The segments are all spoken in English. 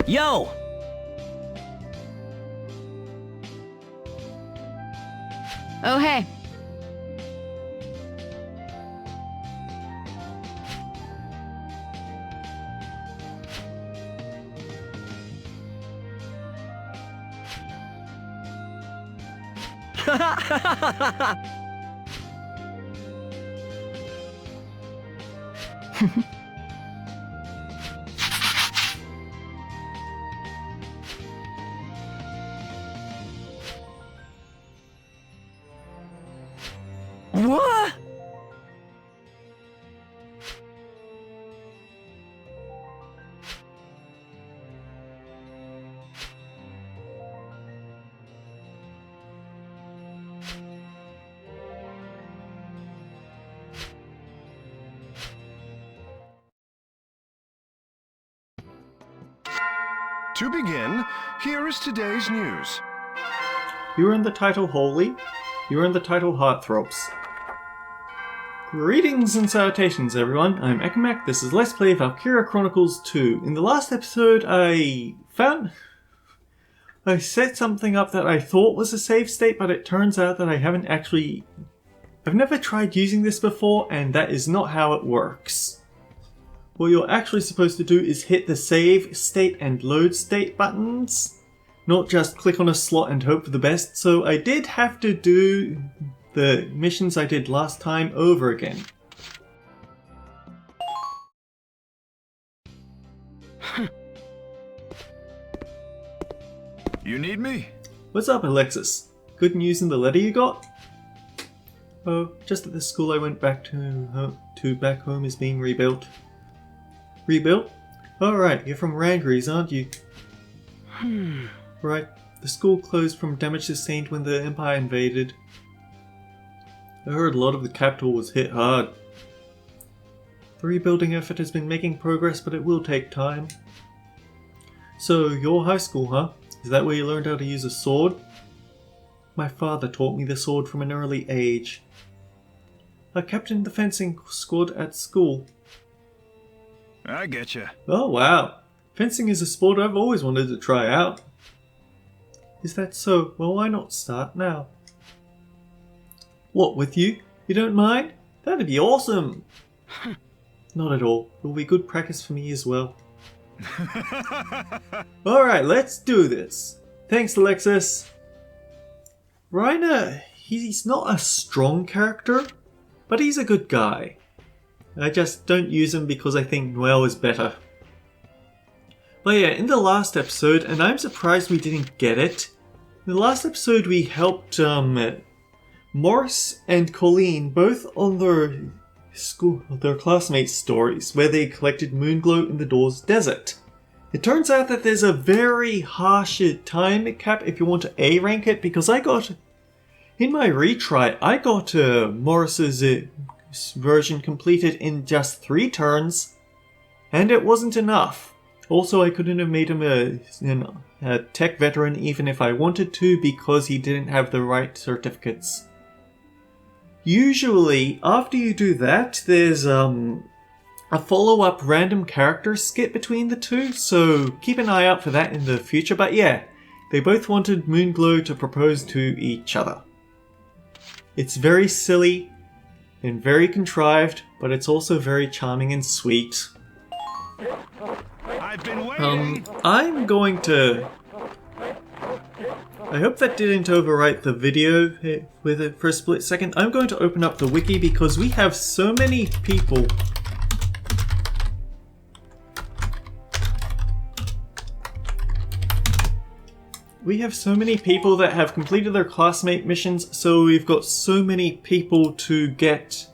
Yo! Oh, hey. What? To begin, here is today's news. You are in the title Holy. You are in the title Heartthrobs. Greetings and salutations, everyone. I'm Ekamek. This is Let's Play Valkyria Chronicles 2. In the last episode, I set something up that I thought was a save state, but it turns out that I've never tried using this before, and that is not how it works. What you're actually supposed to do is hit the save state and load state buttons, not just click on a slot and hope for the best. So I did have to do the missions I did last time over again. You need me? What's up, Alexis? Good news in the letter you got? Oh, just that the school I went back to back home is being rebuilt. Rebuilt? Alright, you're from Rangries, aren't you? Right, the school closed from damage sustained when the Empire invaded. I heard a lot of the capital was hit hard. The rebuilding effort has been making progress, but it will take time. So, your high school, huh? Is that where you learned how to use a sword? My father taught me the sword from an early age. I captained the fencing squad at school. I getcha. Oh wow, fencing is a sport I've always wanted to try out. Is that so? Well, why not start now? What, with you? You don't mind? That'd be awesome! Not at all. It will be good practice for me as well. Alright, let's do this. Thanks, Alexis. Reiner, he's not a strong character, but he's a good guy. I just don't use him because I think Noelle is better. But yeah, in the last episode, and I'm surprised we didn't get it, in the last episode we helped Morris and Colleen both on their classmates' stories, where they collected Moonglow in the Dawes Desert. It turns out that there's a very harsh time cap if you want to A rank it, because in my retry, I got Morris's version completed in just 3 turns, and it wasn't enough. Also, I couldn't have made him a tech veteran even if I wanted to, because he didn't have the right certificates. Usually, after you do that, there's a follow-up random character skit between the two, so keep an eye out for that in the future. But yeah, they both wanted Moonglow to propose to each other. It's very silly and very contrived, but it's also very charming and sweet. I've been waiting. I'm going to... I hope that didn't overwrite the video with it for a split second. I'm going to open up the wiki because we have so many people... We have so many people that have completed their classmate missions, so we've got so many people to get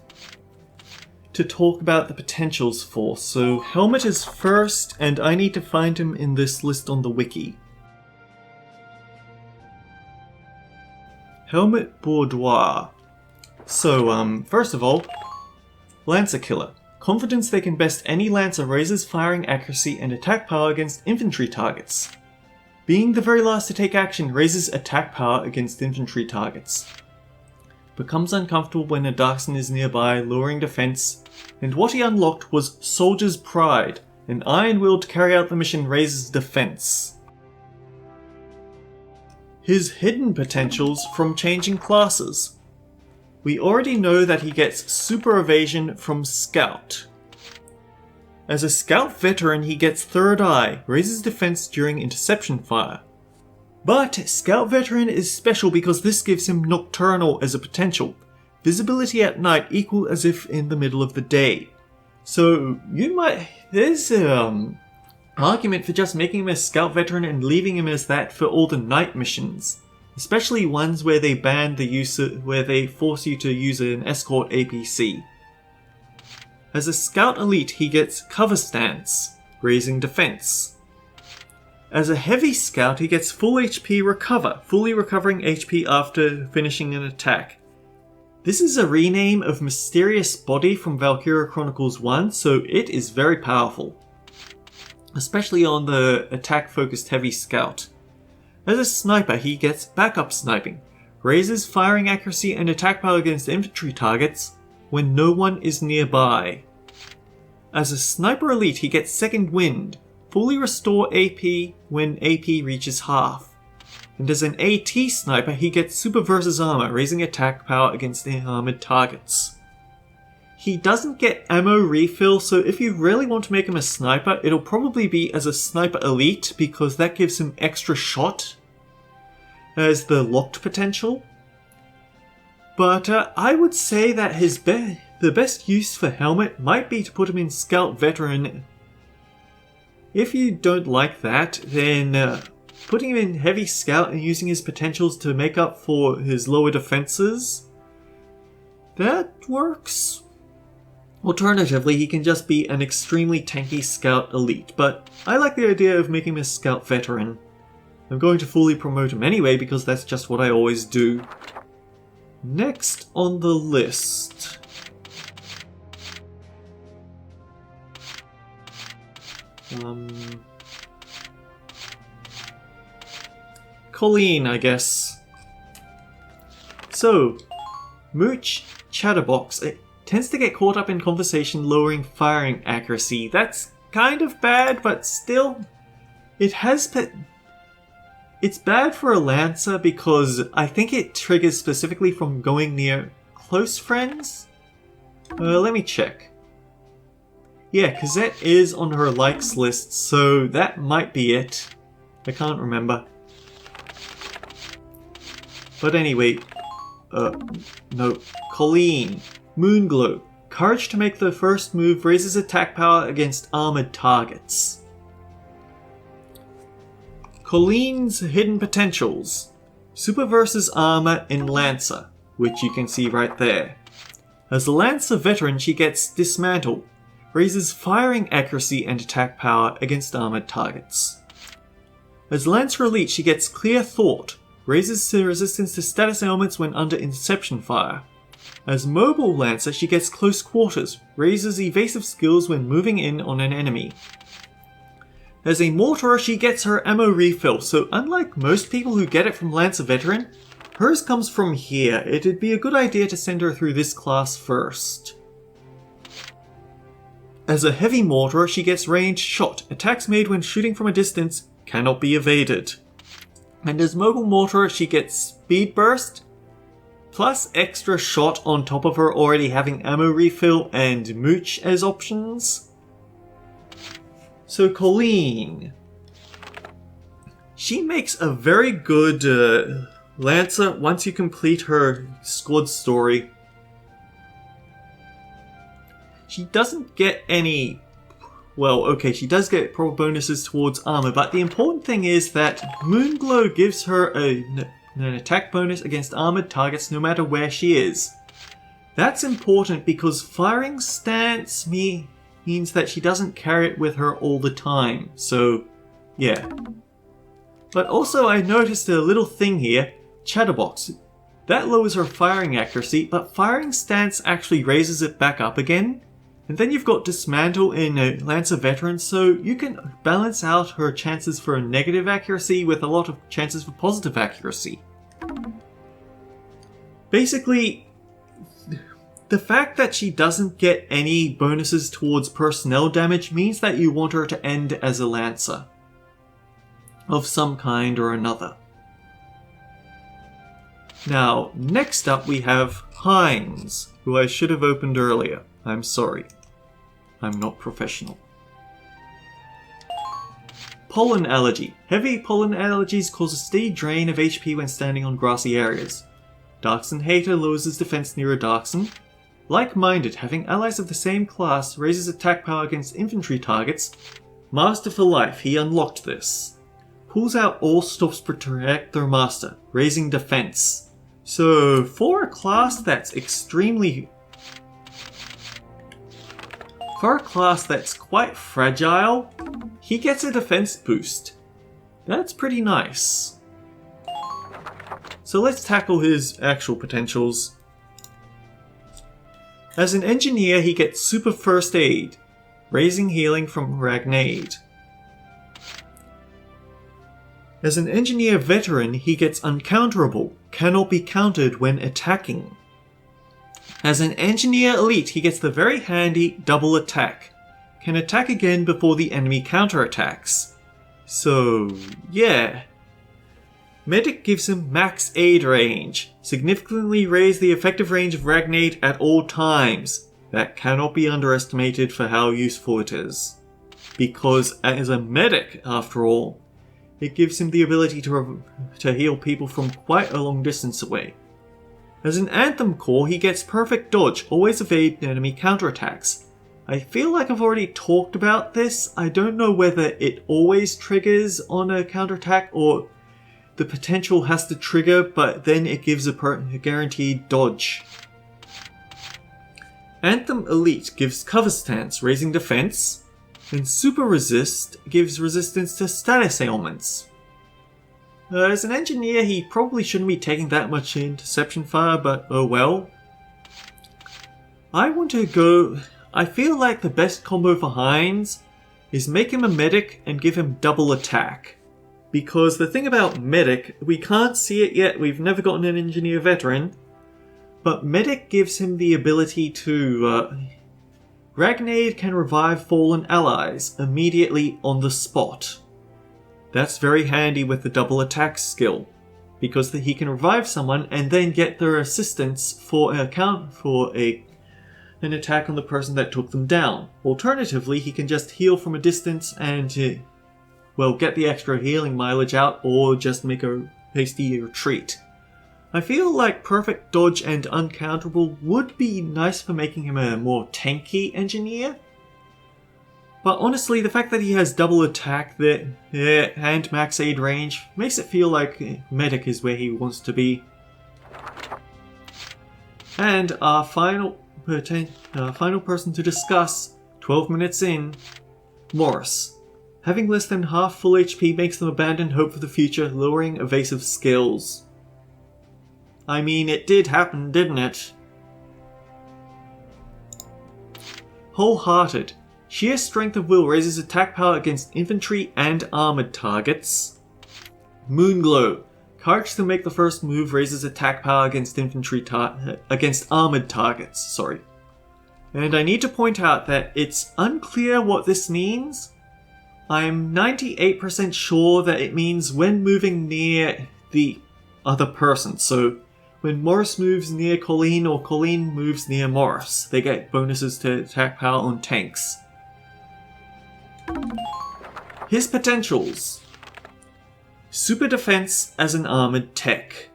to talk about the potentials for. So Helmet is first, and I need to find him in this list on the wiki. Helmet Boudoir. So, first of all, Lancer Killer. Confidence they can best any Lancer raises firing accuracy and attack power against infantry targets. Being the very last to take action raises attack power against infantry targets. Becomes uncomfortable when a Darkson is nearby, lowering defense. And what he unlocked was Soldier's Pride, An iron will to carry out the mission raises defense. His hidden potentials from changing classes. We already know that he gets super evasion from Scout. As a Scout veteran, he gets Third Eye, raises defense during interception fire. But Scout veteran is special because this gives him Nocturnal as a potential. Visibility at night equal as if in the middle of the day. So there's an argument for just making him a Scout veteran and leaving him as that for all the night missions. Especially ones where they ban the use where they force you to use an escort APC. As a Scout Elite, he gets Cover Stance, raising defense. As a Heavy Scout, he gets full HP Recover, fully recovering HP after finishing an attack. This is a rename of Mysterious Body from Valkyria Chronicles 1, so it is very powerful. Especially on the attack-focused Heavy Scout. As a Sniper, he gets Backup Sniping, raises firing accuracy and attack power against infantry targets when no one is nearby. As a Sniper Elite, he gets Second Wind, fully restore AP when AP reaches half. And as an AT Sniper, he gets Super versus Armor, raising attack power against armored targets. He doesn't get ammo refill, so if you really want to make him a sniper, it'll probably be as a Sniper Elite, because that gives him extra shot as the locked potential. But I would say that the best use for Helmet might be to put him in Scout Veteran. If you don't like that, then putting him in Heavy Scout and using his potentials to make up for his lower defenses, that works. Alternatively, he can just be an extremely tanky Scout Elite, but I like the idea of making him a Scout Veteran. I'm going to fully promote him anyway because that's just what I always do. Next on the list. Colleen, I guess. So, Mooch Chatterbox tends to get caught up in conversation lowering firing accuracy. That's kind of bad, but still, it's bad for a Lancer because I think it triggers specifically from going near close friends? Let me check. Yeah, Cosette is on her likes list, so that might be it. I can't remember. But anyway, no, Colleen. Moonglow. Courage to make the first move raises attack power against armored targets. Colleen's hidden potentials. Super versus Armor in Lancer, which you can see right there. As a Lancer veteran, she gets Dismantle, raises firing accuracy and attack power against armored targets. As Lancer Elite, she gets Clear Thought, raises resistance to status ailments when under interception fire. As Mobile Lancer, she gets Close Quarters, raises evasive skills when moving in on an enemy. As a Mortarer, she gets her ammo refill, so unlike most people who get it from Lancer Veteran, hers comes from here. It'd be a good idea to send her through this class first. As a Heavy Mortarer, she gets Ranged Shot. Attacks made when shooting from a distance cannot be evaded. And as Mobile Mortarer, she gets Speed Burst, plus extra shot on top of her already having ammo refill and Mooch as options. So Colleen. She makes a very good Lancer once you complete her squad story. She doesn't get any... Well, okay, she does get pro bonuses towards armor, but the important thing is that Moonglow gives her an attack bonus against armored targets no matter where she is. That's important because firing stance means that she doesn't carry it with her all the time, so yeah. But also I noticed a little thing here, Chatterbox. That lowers her firing accuracy, but firing stance actually raises it back up again. And then you've got Dismantle in a Lancer Veteran, so you can balance out her chances for a negative accuracy with a lot of chances for positive accuracy. Basically, the fact that she doesn't get any bonuses towards personnel damage means that you want her to end as a Lancer of some kind or another. Now, next up we have Heinz, who I should have opened earlier. I'm sorry. I'm not professional. Pollen allergy. Heavy pollen allergies cause a steady drain of HP when standing on grassy areas. Darkson Hater lowers his defense near a Darkson. Like-minded, having allies of the same class raises attack power against infantry targets. Master for life, he unlocked this. Pulls out all stops to protect their master, raising defense. So, for a class that's quite fragile, he gets a defense boost. That's pretty nice. So let's tackle his actual potentials. As an engineer, he gets super first aid, raising healing from Ragnade. As an engineer veteran, he gets uncounterable, cannot be countered when attacking. As an engineer elite, he gets the very handy double attack, can attack again before the enemy counterattacks. So, yeah. Medic gives him max aid range, significantly raise the effective range of Ragnade at all times. That cannot be underestimated for how useful it is. Because as a medic, after all, it gives him the ability to heal people from quite a long distance away. As an Anthem core, he gets perfect dodge, always evade enemy counterattacks. I feel like I've already talked about this. I don't know whether it always triggers on a counterattack or the potential has to trigger, but then it gives a guaranteed dodge. Anthem Elite gives cover stance, raising defense, and Super Resist gives resistance to status ailments. As an engineer, he probably shouldn't be taking that much interception fire, but oh well. I feel like the best combo for Heinz is make him a medic and give him double attack. Because the thing about medic, we can't see it yet, we've never gotten an engineer veteran, but medic gives him the ability to... Ragnade can revive fallen allies immediately on the spot. That's very handy with the double attack skill, because he can revive someone and then get their assistance for an attack on the person that took them down. Alternatively, he can just heal from a distance and, get the extra healing mileage out, or just make a hasty retreat. I feel like perfect dodge and uncounterable would be nice for making him a more tanky engineer. But honestly, the fact that he has double attack and max aid range makes it feel like medic is where he wants to be. And our final person to discuss, 12 minutes in, Morris. Having less than half full HP makes them abandon hope for the future, lowering evasive skills. I mean, it did happen, didn't it? Wholehearted. Sheer strength of will raises attack power against infantry and armored targets. Moonglow. Courage to make the first move raises attack power against against armored targets. Sorry. And I need to point out that it's unclear what this means. I'm 98% sure that it means when moving near the other person. So when Morris moves near Colleen or Colleen moves near Morris, they get bonuses to attack power on tanks. His potentials. Super defense as an armored tech.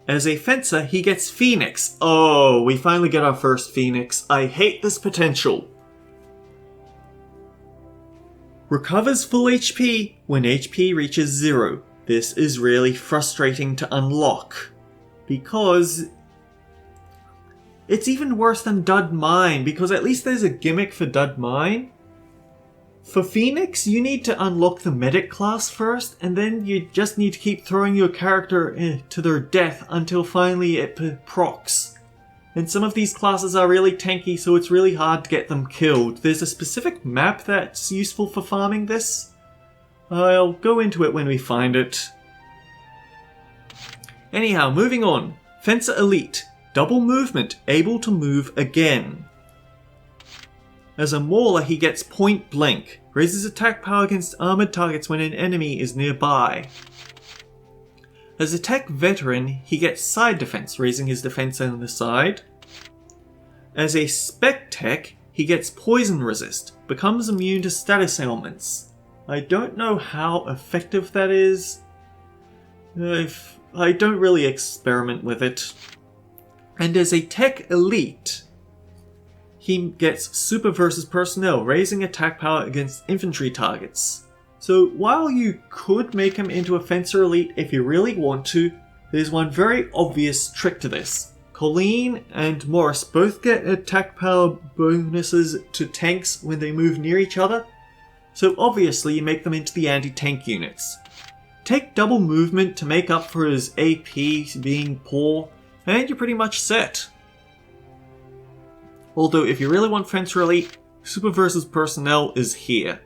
As a fencer, he gets Phoenix. Oh, we finally get our first Phoenix. I hate this potential. Recovers full HP when HP reaches 0. This is really frustrating to unlock, because it's even worse than Dud Mine, because at least there's a gimmick for Dud Mine. For Phoenix, you need to unlock the medic class first, and then you just need to keep throwing your character to their death until finally it procs. And some of these classes are really tanky, so it's really hard to get them killed. There's a specific map that's useful for farming this. I'll go into it when we find it. Anyhow, moving on. Fencer Elite. double movement, able to move again. As a Mauler, he gets point blank, raises attack power against armored targets when an enemy is nearby. As a tech veteran, he gets side defense, raising his defense on the side. As a spec tech, he gets poison resist, becomes immune to status ailments. I don't know how effective that is. I don't really experiment with it. And as a tech elite, he gets super versus personnel, raising attack power against infantry targets. So while you could make him into a fencer elite if you really want to, there's one very obvious trick to this. Colleen and Morris both get attack power bonuses to tanks when they move near each other, so obviously you make them into the anti-tank units. Take double movement to make up for his AP being poor, and you're pretty much set. Although if you really want Fencer Elite, Super versus Personnel is here.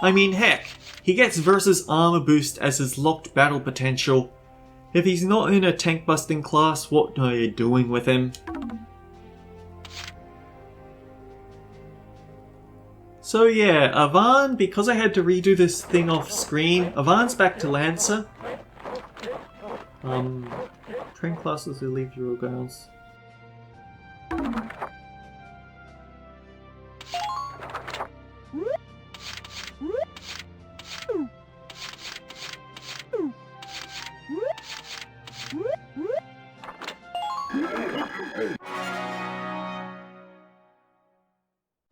I mean heck, he gets versus Armor Boost as his locked battle potential. If he's not in a tank busting class, what are you doing with him? So yeah, Avan, because I had to redo this thing off screen, Avan's back to Lancer. Train classes will leave your grounds.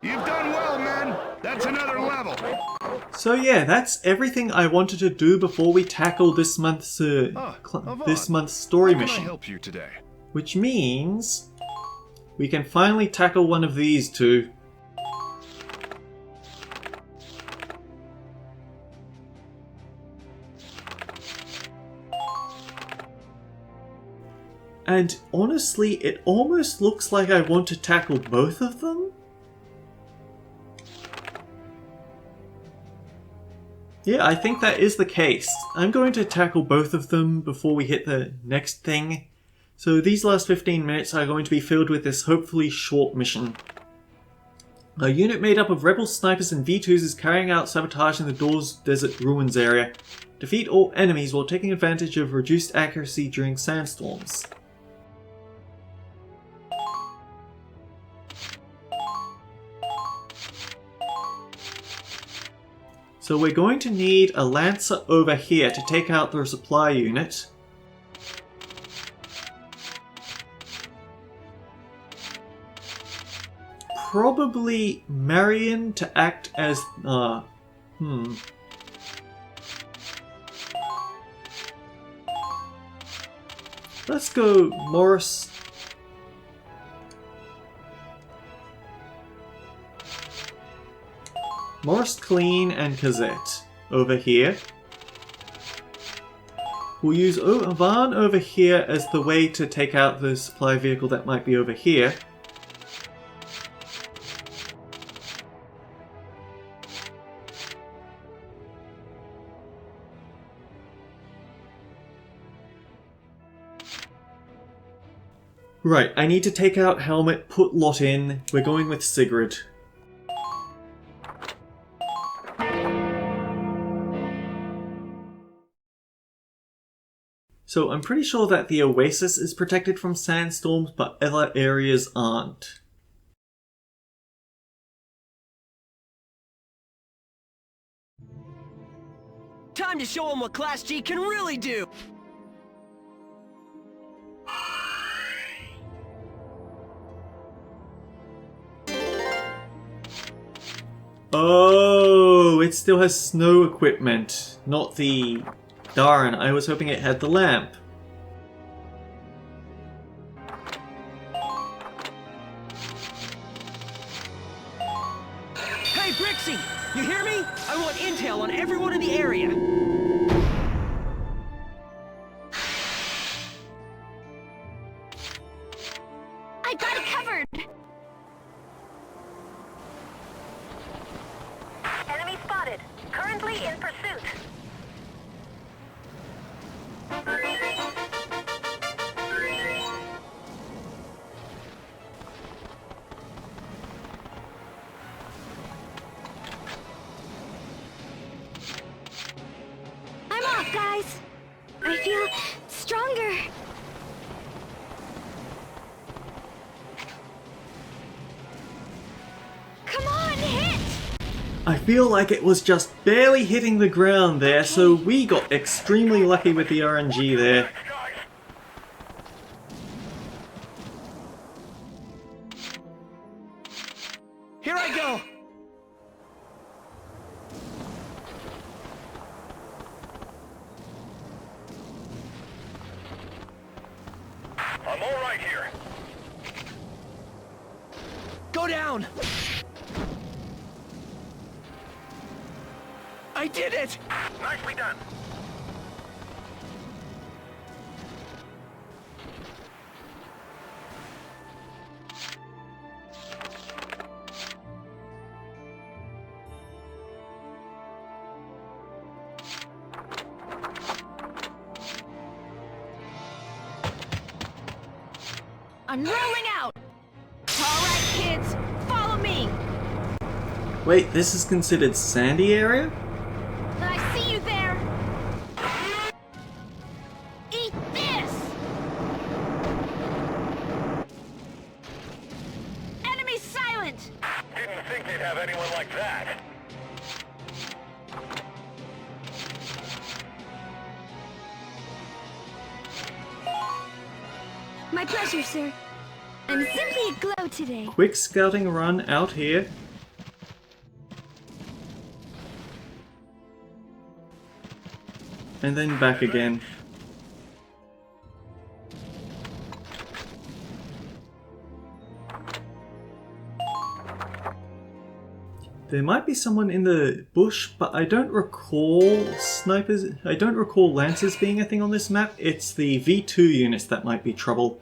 You've done well, men. That's another level. So yeah, that's everything I wanted to do before we tackle this month's story How can I mission. help you today? Which means we can finally tackle one of these two. And honestly, it almost looks like I want to tackle both of them. Yeah, I think that is the case. I'm going to tackle both of them before we hit the next thing. So these last 15 minutes are going to be filled with this hopefully short mission. A unit made up of rebel snipers and V2s is carrying out sabotage in the Dawes Desert Ruins area. Defeat all enemies while taking advantage of reduced accuracy during sandstorms. So we're going to need a Lancer over here to take out the supply unit. Probably Marion to act as... Let's go Morris. Morris, Colleen, and Cazette over here. We'll use Van over here as the way to take out the supply vehicle that might be over here. Right, I need to take out helmet, put Lot in. We're going with Sigrid. So I'm pretty sure that the Oasis is protected from sandstorms, but other areas aren't. Time to show them what Class G can really do! Oh, it still has snow equipment, not the... Darn, I was hoping it had the lamp. Hey, Brixie! You hear me? I want intel on everyone in the area! I got it covered! Enemy spotted. Currently in pursuit. I'm off, guys. I feel stronger. Come on, hit! I feel like it was just barely hitting the ground there, so we got extremely lucky with the RNG there. Here I go! I'm all right here. Go down! I did it! Nicely done. I'm rolling out! Alright, kids, follow me! Wait, this is considered sandy area? I see you there! Eat this! Enemy silent! Didn't think they'd have anyone like that. My pleasure, sir. I'm simply aglow today. Quick scouting run out here. And then back again. There might be someone in the bush, but I don't recall snipers. I don't recall lancers being a thing on this map. It's the V2 units that might be trouble.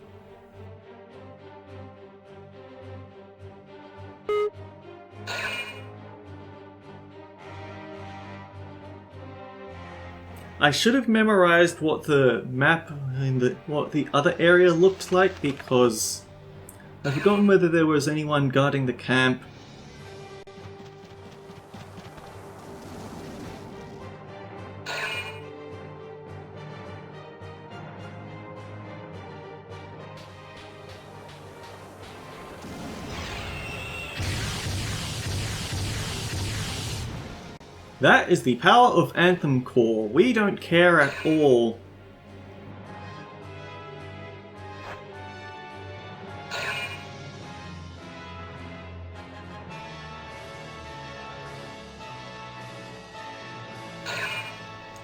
I should have memorized what the map and what the other area looked like, because I've forgotten whether there was anyone guarding the camp. That is the power of Anthem Core. We don't care at all.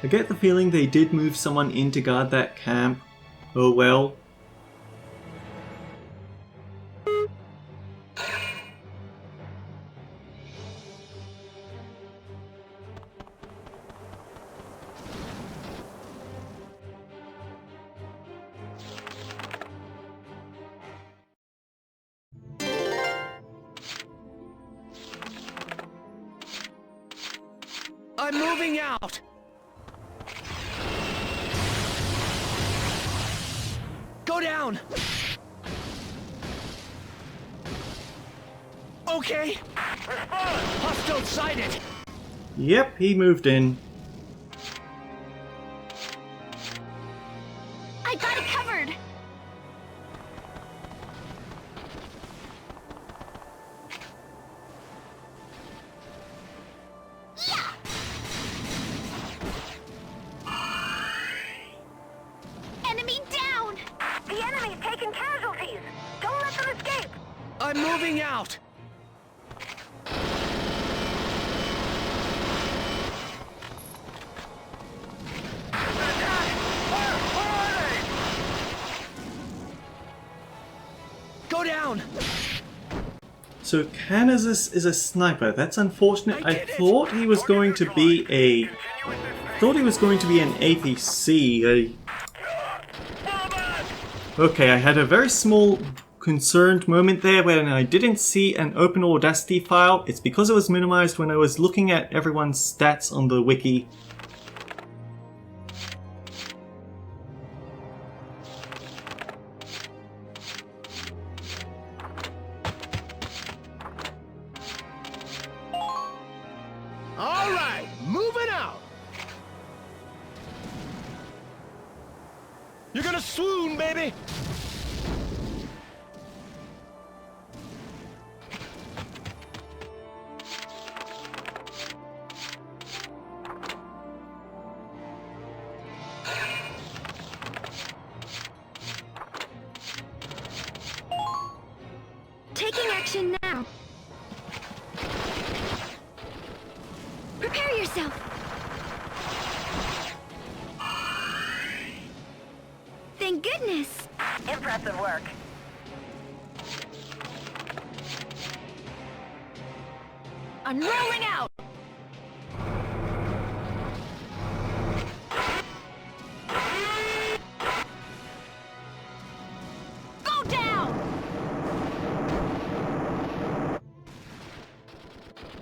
I get the feeling they did move someone in to guard that camp. Oh well. I'm moving out! Go down! Okay! Hostile sighted! Yep, he moved in. I got it covered! Enemy down! The enemy's taking casualties! Don't let them escape! I'm moving out! Go down! So Canizis is a sniper. That's unfortunate. I thought he was going to be a... thought he was going to be an APC. Okay, I had a very small concerned moment there when I didn't see an open Audacity file. It's because it was minimized when I was looking at everyone's stats on the wiki. You're gonna swoon, baby! Taking action now. Prepare yourself. Thank goodness. Impressive work. Unrolling out. Go down.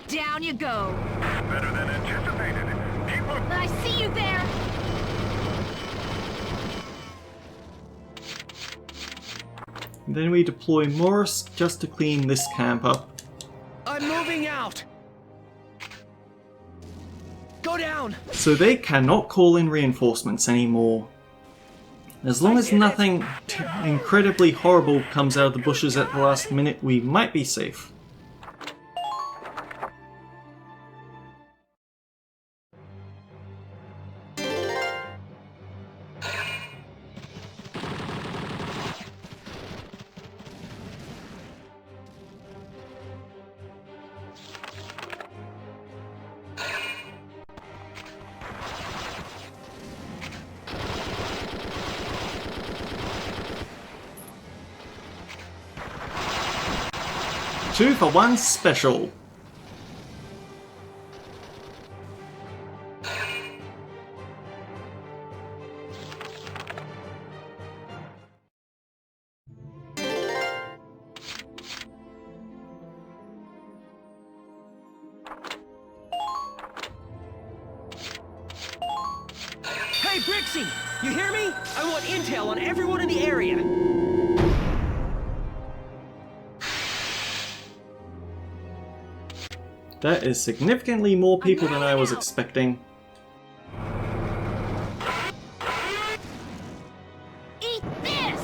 Down you go. Better than anticipated. Keep up. I see you there. Then we deploy Morris just to clean this camp up. I'm moving out! Go down! So they cannot call in reinforcements anymore. As long as nothing incredibly horrible comes out of the bushes at the last minute, we might be safe. Two for one special. Hey, Brixie! You hear me? I want intel on everyone in the area! That is significantly more people than I was expecting. Eat this.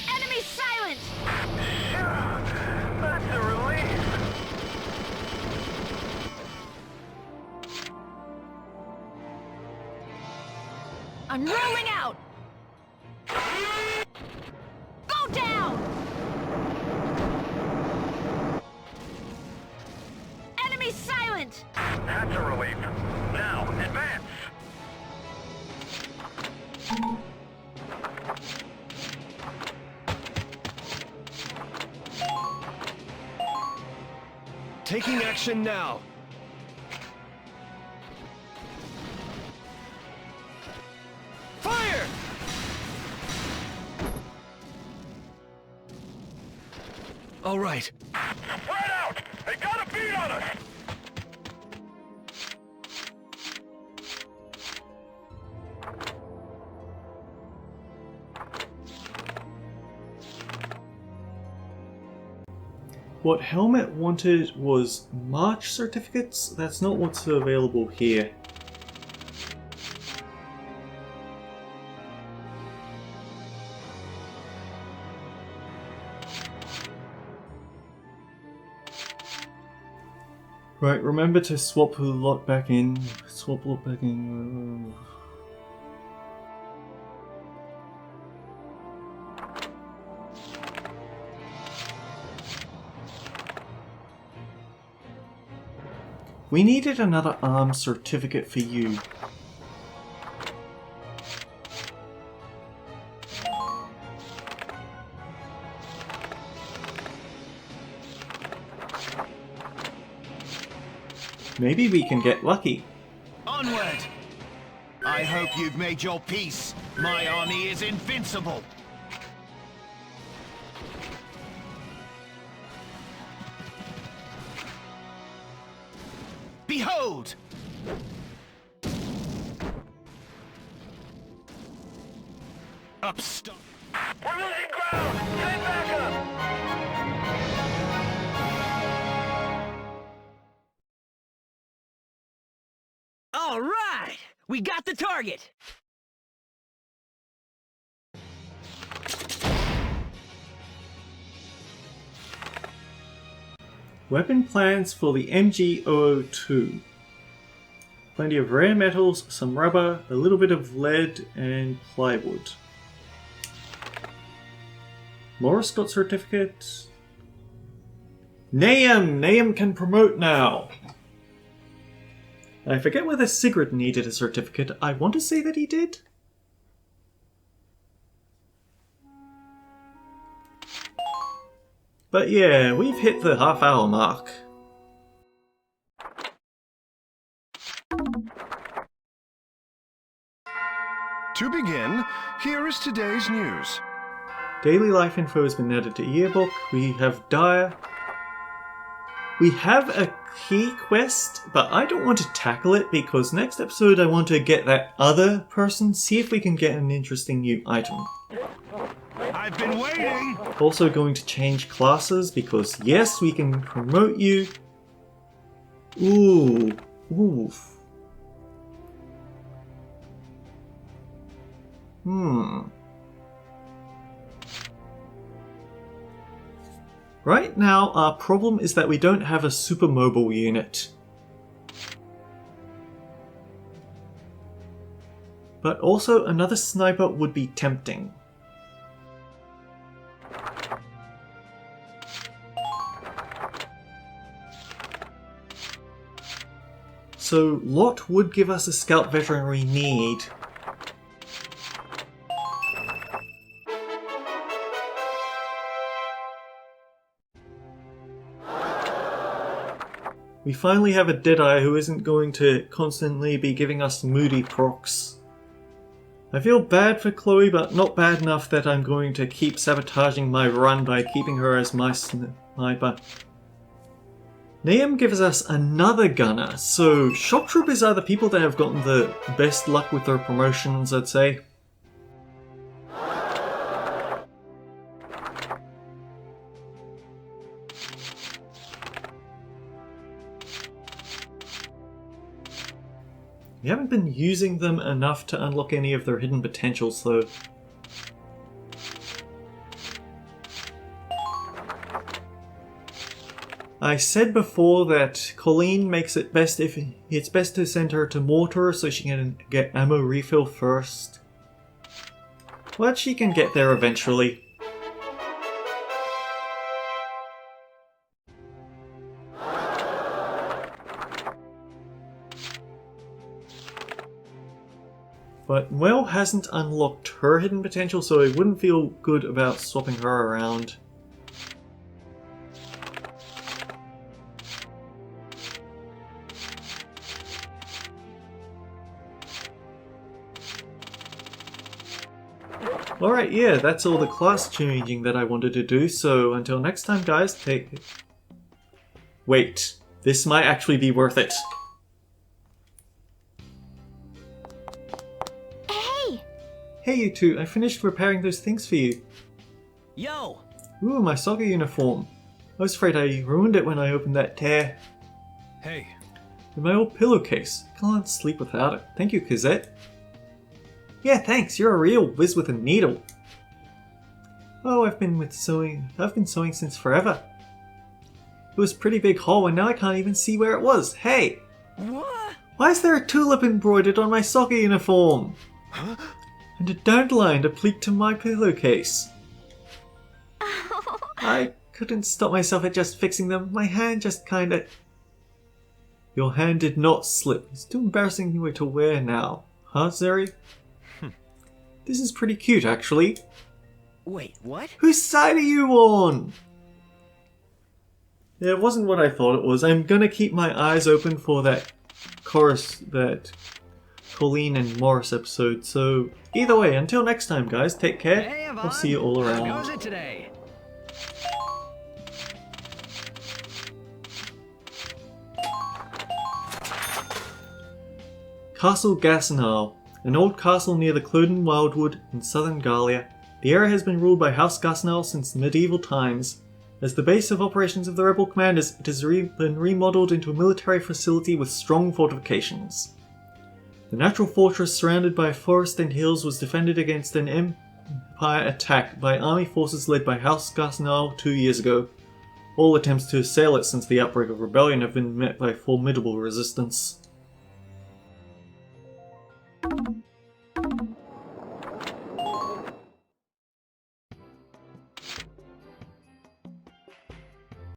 Enemy silent. That's a relief. Unrolling out. Go down. Enemy silent. That's a relief. Now, advance. Taking action now! Fire! All right. Spread out! They got a beat on us! What Helmet wanted was March certificates. That's not what's available here. Right, remember to swap the lot back in. Swap lot back in. We needed another arms certificate for you. Maybe we can get lucky. Onward! I hope you've made your peace. My army is invincible. Behold! Upstart. We're losing ground! Send backup! All right! We got the target! Weapon plans for the MG002. Plenty of rare metals, some rubber, a little bit of lead, and plywood. Morris got certificate. Nahum can promote now! I forget whether Sigrid needed a certificate. I want to say that he did. But yeah, we've hit the half-hour mark. To begin, here is today's news. Daily life info has been added to yearbook. We have Dire. We have a key quest, but I don't want to tackle it because next episode I want to get that other person, see if we can get an interesting new item. I've been waiting! Also going to change classes because yes, we can promote you. Ooh. Oof. Right now, our problem is that we don't have a super mobile unit. But also, another sniper would be tempting. So, Lot would give us a scout veteran we need. We finally have a Deadeye who isn't going to constantly be giving us moody procs. I feel bad for Chloe, but not bad enough that I'm going to keep sabotaging my run by keeping her as my sniper. Nahum gives us another gunner, so shock troopers are the people that have gotten the best luck with their promotions, I'd say. We haven't been using them enough to unlock any of their hidden potentials though. I said before that Colleen makes it best if it's best to send her to Mortar so she can get ammo refill first. But she can get there eventually. But Mel hasn't unlocked her hidden potential, so I wouldn't feel good about swapping her around. Alright, yeah, that's all the class changing that I wanted to do, so until next time guys, take... Wait, this might actually be worth it. Hey you two, I finished repairing those things for you. Yo! Ooh, my soccer uniform. I was afraid I ruined it when I opened that tear. Hey. And my old pillowcase. I can't sleep without it. Thank you, Cosette. Yeah, thanks. You're a real whiz with a needle. Oh, I've been sewing since forever. It was a pretty big hole and now I can't even see where it was. Hey! What? Why is there a tulip embroidered on my soccer uniform? Huh? And a dandelion to pleat to my pillowcase. I couldn't stop myself at just fixing them. My hand just kinda... Your hand did not slip. It's too embarrassing to wear now. Huh, Zeri? This is pretty cute, actually. Wait, what? Whose side are you on? Yeah, it wasn't what I thought it was. I'm gonna keep my eyes open for that chorus, that Colleen and Morris episode. So either way, until next time guys, take care. Hey, Yvonne. I'll see you all around. How goes it today? Castle Gassenal, an old castle near the Cloden Wildwood in southern Galia. The area has been ruled by House Gassenal since medieval times. As the base of operations of the rebel commanders, it has been remodeled into a military facility with strong fortifications. The natural fortress surrounded by forest and hills was defended against an Empire attack by army forces led by House Gasnal 2 years ago. All attempts to assail it since the outbreak of rebellion have been met by formidable resistance.